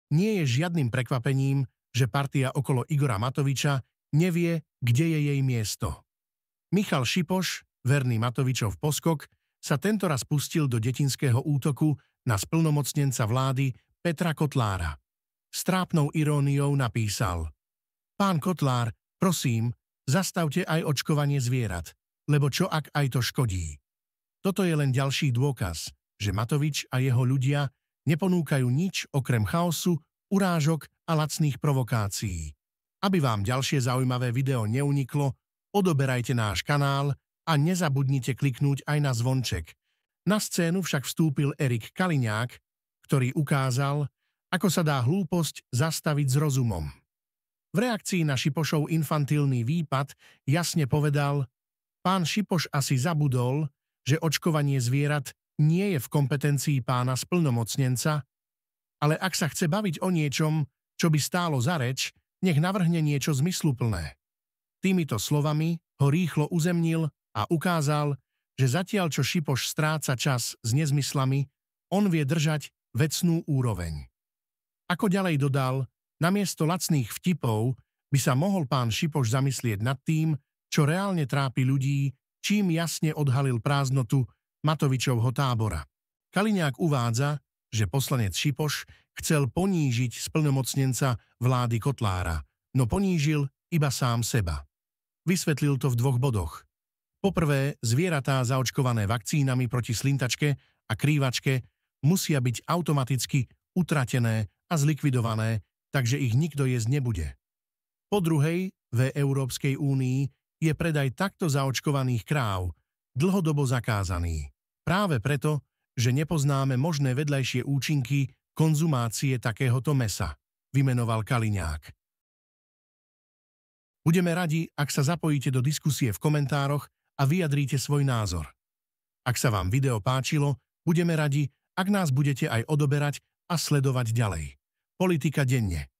Nie je žiadnym prekvapením, že partia okolo Igora Matoviča nevie, kde je jej miesto. Michal Šipoš, verný Matovičov poskok, sa tentoraz pustil do detinského útoku na splnomocnenca vlády Petra Kotlára. S trápnou iróniou napísal: Pán Kotlár, prosím, zastavte aj očkovanie zvierat, lebo čo ak aj to škodí. Toto je len ďalší dôkaz, že Matovič a jeho ľudia neponúkajú nič okrem chaosu, urážok a lacných provokácií. Aby vám ďalšie zaujímavé video neuniklo, odoberajte náš kanál a nezabudnite kliknúť aj na zvonček. Na scénu však vstúpil Erik Kaliňák, ktorý ukázal, ako sa dá hlúposť zastaviť s rozumom. V reakcii na Šipošov infantilný výpad jasne povedal: Pán Šipoš asi zabudol, že očkovanie zvierat nie je v kompetencii pána splnomocnenca, ale ak sa chce baviť o niečom, čo by stálo za reč, nech navrhne niečo zmysluplné. Týmito slovami ho rýchlo uzemnil a ukázal, že zatiaľ čo Šipoš stráca čas s nezmyslami, on vie držať vecnú úroveň. Ako ďalej dodal, namiesto lacných vtipov by sa mohol pán Šipoš zamyslieť nad tým, čo reálne trápi ľudí, čím jasne odhalil prázdnotu Matovičovho tábora. Kaliňák uvádza, že poslanec Šipoš chcel ponížiť splnomocnenca vlády Kotlára, no ponížil iba sám seba. Vysvetlil to v 2 bodoch. Poprvé, zvieratá zaočkované vakcínami proti slintačke a krývačke musia byť automaticky utratené a zlikvidované, takže ich nikto jesť nebude. Po druhej, v Európskej únii je predaj takto zaočkovaných kráv dlhodobo zakázaný. Práve preto, že nepoznáme možné vedľajšie účinky konzumácie takéhoto mäsa, vymenoval Kaliňák. Budeme radi, ak sa zapojíte do diskusie v komentároch a vyjadríte svoj názor. Ak sa vám video páčilo, budeme radi, ak nás budete aj odoberať a sledovať ďalej. Politika denne.